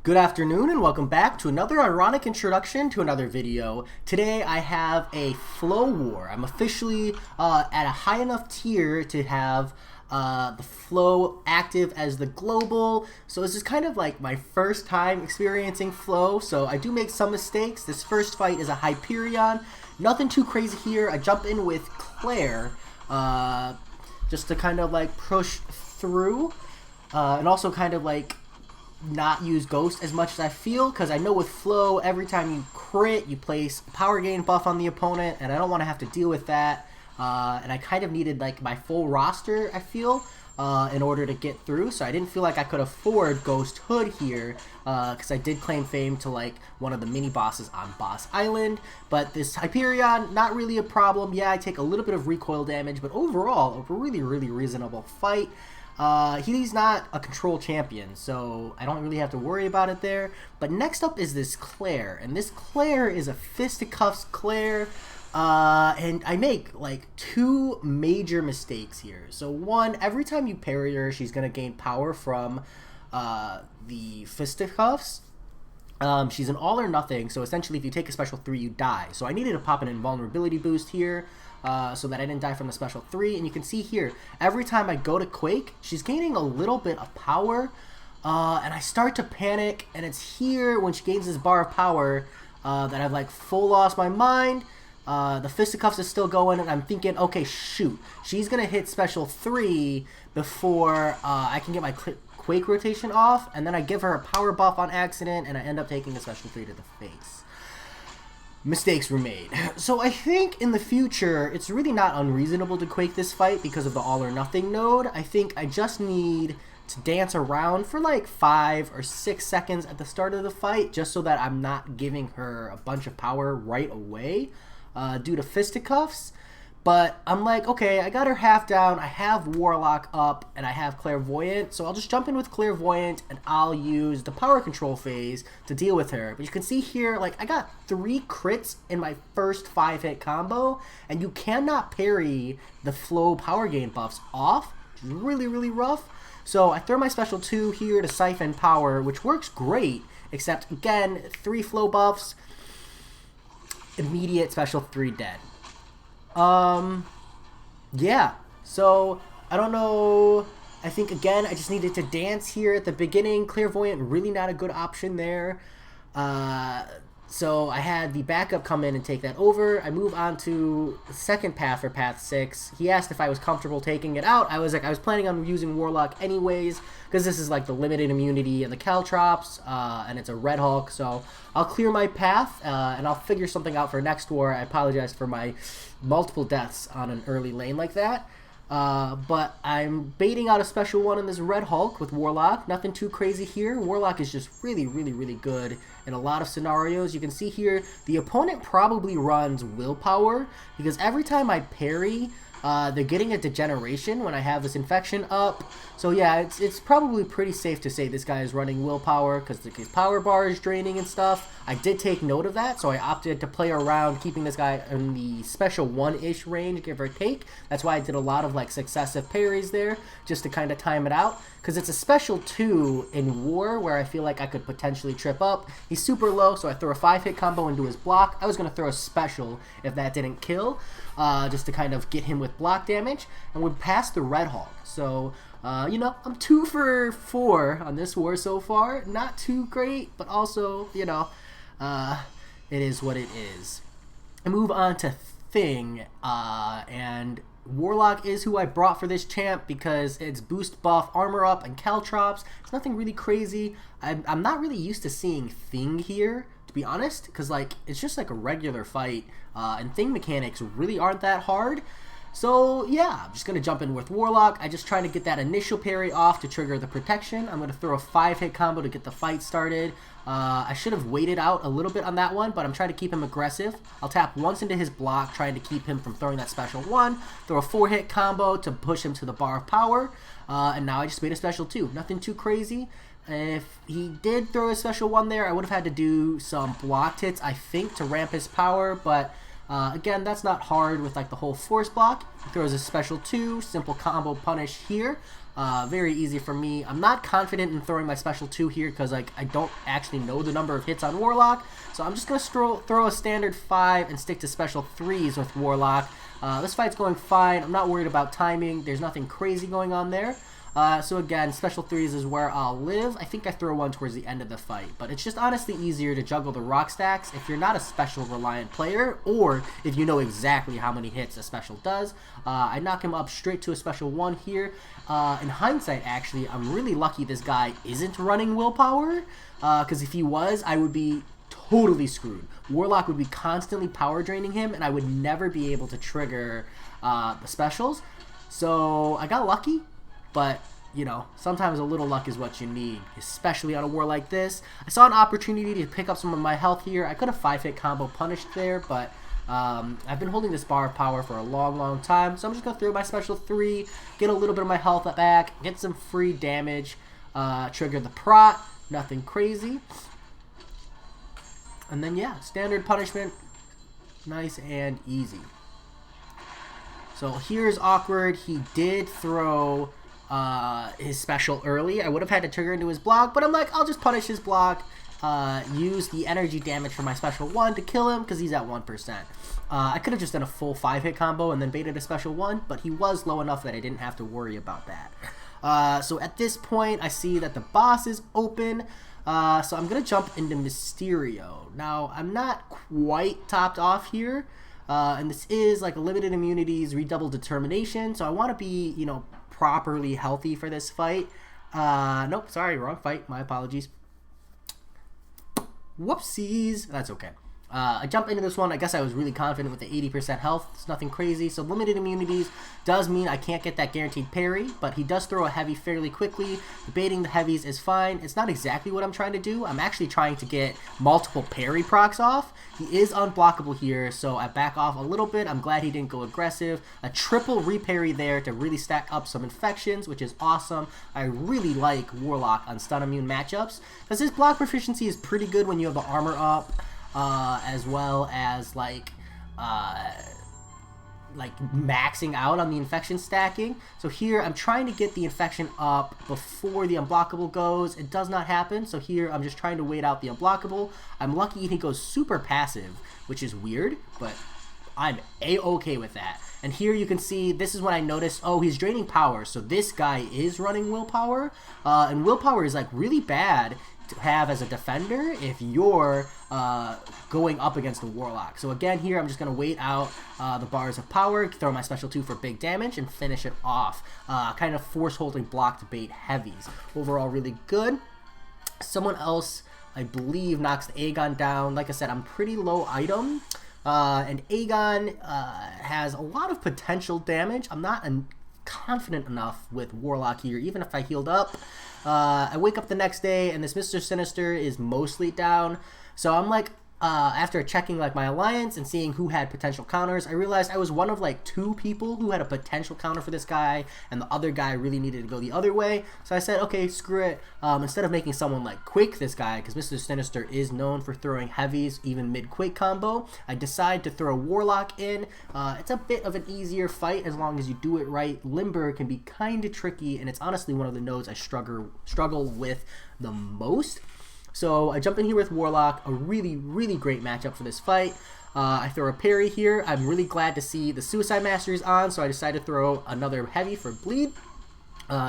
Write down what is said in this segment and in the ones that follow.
Good afternoon and welcome back to another ironic introduction to another video. Today I have a Flow War. I'm officially at a high enough tier to have the Flow active as the global. So this is kind of like my first time experiencing Flow, so I do make some mistakes. This first fight is a Hyperion. Nothing too crazy here. I jump in with Claire just to kind of like push through and also kind of like not use Ghost as much as I feel, because I know with Flow, every time you crit, you place a power gain buff on the opponent, and I don't want to have to deal with that. And I kind of needed like my full roster, I feel, in order to get through, so I didn't feel like I could afford Ghost Hood here, because I did claim fame to like one of the mini bosses on Boss Island. But this Hyperion, not really a problem. Yeah, I take a little bit of recoil damage, but overall, a really reasonable fight. He's not a control champion, so I don't really have to worry about it there. But next up is this Claire, and this Claire is a Fisticuffs Claire, and I make like two major mistakes here. So one, every time you parry her, she's going to gain power from the Fisticuffs. She's an all or nothing, so essentially if you take a special 3, you die. So I needed to pop an invulnerability boost here, so that I didn't die from the special 3. And you can see here, every time I go to Quake, she's gaining a little bit of power, and I start to panic, and it's here when she gains this bar of power that I've like full lost my mind. The Fisticuffs is still going, and I'm thinking, okay, shoot, she's gonna hit special 3 before I can get my Quake rotation off, and then I give her a power buff on accident, and I end up taking a special 3 to the face. Mistakes were made. So I think in the future, it's really not unreasonable to Quake this fight because of the all or nothing node. I think I just need to dance around for like 5 or 6 seconds at the start of the fight, just so that I'm not giving her a bunch of power right away due to Fisticuffs. But I'm like, okay, I got her half down, I have Warlock up, and I have Clairvoyant, so I'll just jump in with Clairvoyant, and I'll use the power control phase to deal with her. But you can see here, like, I got 3 crits in my first 5-hit combo, and you cannot parry the Flow power gain buffs off, which is really rough. So I throw my special 2 here to siphon power, which works great, except, again, 3 Flow buffs, immediate special 3 dead. Yeah, so I don't know. I think again I just needed to dance here at the beginning. Clairvoyant, really not a good option there. So I had the backup come in and take that over. I move on to the second path for path 6. He asked if I was comfortable taking it out. I was like, I was planning on using Warlock anyways, because this is like the limited immunity and the Caltrops, and it's a Red Hulk, so I'll clear my path, and I'll figure something out for next war. I apologize for my multiple deaths on an early lane like that. But I'm baiting out a special 1 in this Red Hulk with Warlock. Nothing too crazy here. Warlock is just really good in a lot of scenarios. You can see here, the opponent probably runs Willpower, because every time I parry, they're getting a degeneration when I have this infection up. So yeah, it's probably pretty safe to say this guy is running Willpower, because his power bar is draining and stuff. I did take note of that, so I opted to play around keeping this guy in the special 1-ish range, give or take. That's why I did a lot of like successive parries there, just to kind of time it out, because it's a special 2 in War where I feel like I could potentially trip up. He's super low, so I throw a 5-hit combo into his block. I was going to throw a special if that didn't kill, just to kind of get him with block damage, and we're past the Red Hulk. So you know, I'm 2 for 4 on this war so far. Not too great, but also, you know, it is what it is. I move on to Thing, and Warlock is who I brought for this champ because it's boost buff, armor up, and Caltrops. It's nothing really crazy. I'm not really used to seeing Thing here, to be honest, because like it's just like a regular fight, and Thing mechanics really aren't that hard. So yeah, I'm just going to jump in with Warlock. I just try to get that initial parry off to trigger the protection. I'm going to throw a 5-hit combo to get the fight started. I should have waited out a little bit on that one, but I'm trying to keep him aggressive. I'll tap once into his block, trying to keep him from throwing that special 1. Throw a 4-hit combo to push him to the bar of power. And now I just made a special 2. Nothing too crazy. If he did throw a special 1 there, I would have had to do some blocked hits, I think, to ramp his power, but again, that's not hard with like the whole force block. He throws a special 2, simple combo punish here. Very easy for me. I'm not confident in throwing my special 2 here because like I don't actually know the number of hits on Warlock. So I'm just going to throw a standard 5 and stick to special 3s with Warlock. This fight's going fine. I'm not worried about timing. There's nothing crazy going on there. So again, special 3s is where I'll live. I think I throw one towards the end of the fight, but it's just honestly easier to juggle the rock stacks if you're not a special reliant player, or if you know exactly how many hits a special does. I knock him up straight to a special 1 here. In hindsight, actually, I'm really lucky this guy isn't running willpower, because if he was, I would be totally screwed. Warlock would be constantly power draining him, and I would never be able to trigger the specials. So I got lucky. But, you know, sometimes a little luck is what you need, especially on a war like this. I saw an opportunity to pick up some of my health here. I could have 5-hit combo punished there, but I've been holding this bar of power for a long time. So I'm just going to throw my special 3, get a little bit of my health back, get some free damage, trigger the prot, nothing crazy. And then, yeah, standard punishment, nice and easy. So here's awkward. He did throw his special early. I would have had to trigger into his block, but I'm like, I'll just punish his block, use the energy damage for my special 1 to kill him because he's at 1%. I could have just done a full 5-hit combo and then baited a special 1, but he was low enough that I didn't have to worry about that. So at this point, I see that the boss is open, so I'm going to jump into Mysterio. Now, I'm not quite topped off here, and this is like a limited immunities, redoubled determination, so I want to be, you know, properly healthy for this fight. Nope, sorry, wrong fight. My apologies. Whoopsies. That's okay. I jumped into this one. I guess I was really confident with the 80% health. It's nothing crazy. So limited immunities does mean I can't get that guaranteed parry, but he does throw a heavy fairly quickly. Baiting the heavies is fine. It's not exactly what I'm trying to do. I'm actually trying to get multiple parry procs off. He is unblockable here, so I back off a little bit. I'm glad he didn't go aggressive. A triple reparry there to really stack up some infections, which is awesome. I really like Warlock on stun immune matchups because his block proficiency is pretty good when you have the armor up. As well as like maxing out on the infection stacking. So here I'm trying to get the infection up before the unblockable goes. It does not happen, so here I'm just trying to wait out the unblockable. I'm lucky he goes super passive, which is weird, but I'm a-okay with that. And here you can see, this is when I noticed, oh, he's draining power, so this guy is running willpower, and willpower is like really bad to have as a defender if you're going up against the Warlock. So again, here I'm just going to wait out the bars of power, throw my special 2 for big damage, and finish it off. Kind of force holding block to bait heavies. Overall, really good. Someone else, I believe, knocks the Aegon down. Like I said, I'm pretty low item, and Aegon has a lot of potential damage. I'm not confident enough with Warlock here, even if I healed up. I wake up the next day and this Mr. Sinister is mostly down, so I'm like, after checking like my alliance and seeing who had potential counters, I realized I was one of like 2 people who had a potential counter for this guy, and the other guy really needed to go the other way. So I said, okay, screw it. Instead of making someone like Quake this guy, because Mr. Sinister is known for throwing heavies, even mid-Quake combo, I decide to throw Warlock in. It's a bit of an easier fight as long as you do it right. Limber can be kind of tricky, and it's honestly one of the nodes I struggle with the most. So I jump in here with Warlock, a really great matchup for this fight. I throw a parry here. I'm really glad to see the Suicide Master is on, so I decided to throw another heavy for bleed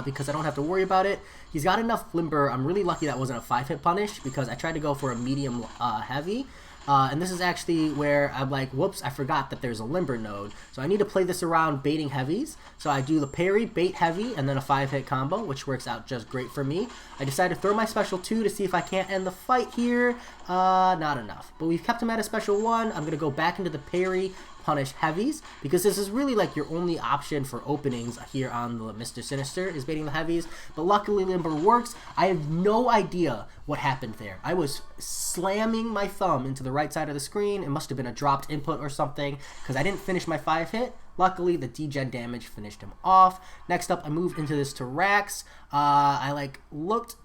because I don't have to worry about it. He's got enough limber. I'm really lucky that wasn't a 5-hit punish because I tried to go for a medium heavy. And this is actually where I'm like, whoops, I forgot that there's a limber node. So I need to play this around baiting heavies. So I do the parry, bait heavy, and then a 5-hit combo, which works out just great for me. I decide to throw my special 2 to see if I can't end the fight here. Not enough. But we've kept him at a special 1. I'm going to go back into the parry, punish heavies, because this is really like your only option for openings here on the Mr. Sinister is baiting the heavies. But luckily limber works. I have no idea what happened there. I was slamming my thumb into the right side of the screen. It must have been a dropped input or something because I didn't finish my 5-hit. Luckily, the degen damage finished him off. Next up, I moved into this Tyrax. I looked.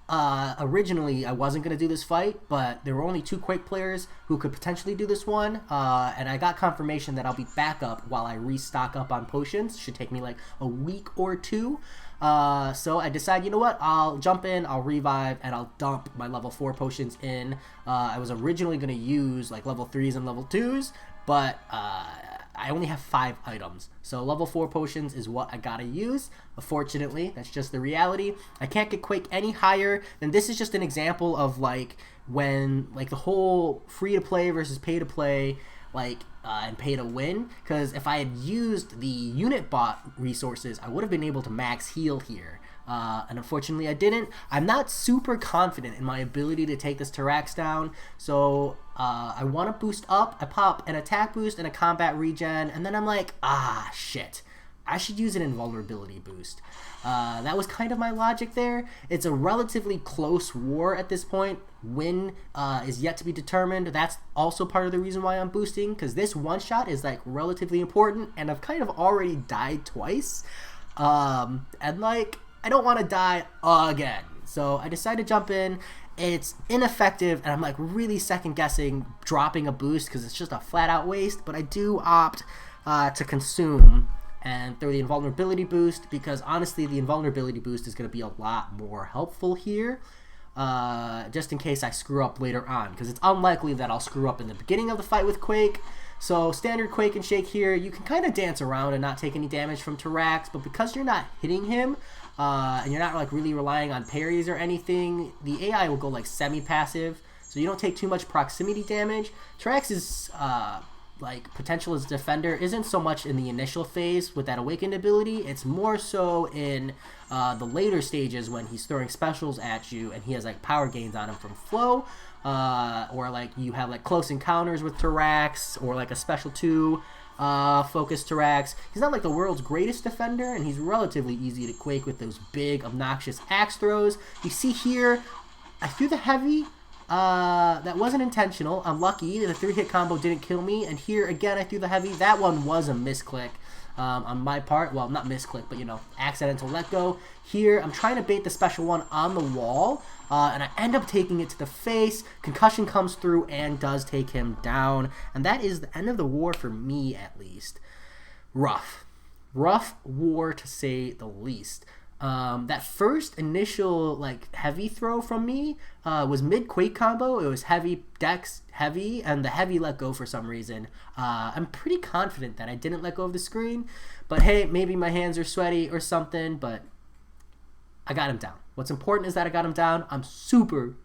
Originally, I wasn't going to do this fight, but there were only 2 Quake players who could potentially do this one, and I got confirmation that I'll be back up while I restock up on potions. Should take me like a week or 2. So I decide, you know what, I'll jump in, I'll revive, and I'll dump my level 4 potions in. I was originally going to use like level 3s and level 2s, but I only have 5 items. So level 4 potions is what I gotta use. Unfortunately, that's just the reality. I can't get Quake any higher, and this is just an example of like when like the whole free to play versus pay to play, like and pay to win, because if I had used the unit bot resources, I would have been able to max heal here. And unfortunately I didn't. I'm not super confident in my ability to take this Tyrax down, so I want to boost up. I pop an attack boost and a combat regen, and then I'm like, ah, shit, I should use an invulnerability boost. That was kind of my logic there. It's a relatively close war at this point. Win is yet to be determined. That's also part of the reason why I'm boosting, because this one shot is like relatively important, and I've kind of already died twice. And like, I don't want to die again. So I decided to jump in. It's ineffective, and I'm like really second guessing dropping a boost because it's just a flat out waste, but I do opt to consume and throw the invulnerability boost, because honestly the invulnerability boost is going to be a lot more helpful here, just in case I screw up later on, because it's unlikely that I'll screw up in the beginning of the fight with Quake. So standard Quake and Shake here, you can kind of dance around and not take any damage from Tyrax, but because you're not hitting him, and you're not like really relying on parries or anything, the AI will go like semi-passive, so you don't take too much proximity damage. Tyrax's like potential as a defender isn't so much in the initial phase with that awakened ability. It's more so in the later stages when he's throwing specials at you and he has like power gains on him from flow, or like you have like close encounters with Tyrax, or like a special 2 focus Tyrax. He's not like the world's greatest defender, and he's relatively easy to Quake with those big obnoxious axe throws. You see here, I threw the heavy. That wasn't intentional. I'm lucky the 3-hit combo didn't kill me, and here again I threw the heavy. That one was a misclick on my part. Well, not misclick, but you know, accidental let go. Here I'm trying to bait the special one on the wall, and I end up taking it to the face. Concussion comes through and does take him down, and that is the end of the war for me, at least. Rough war to say the least. That first initial like heavy throw from me was mid Quake combo. It was heavy dex heavy, and the heavy let go for some reason. I'm pretty confident that I didn't let go of the screen, but hey, maybe my hands are sweaty or something, but I got him down. What's important is that I got him down. I'm super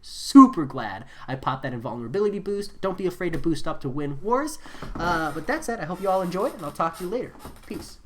glad I popped that invulnerability boost. Don't be afraid to boost up to win wars. But that's it. I hope you all enjoyed, and I'll talk to you later. Peace.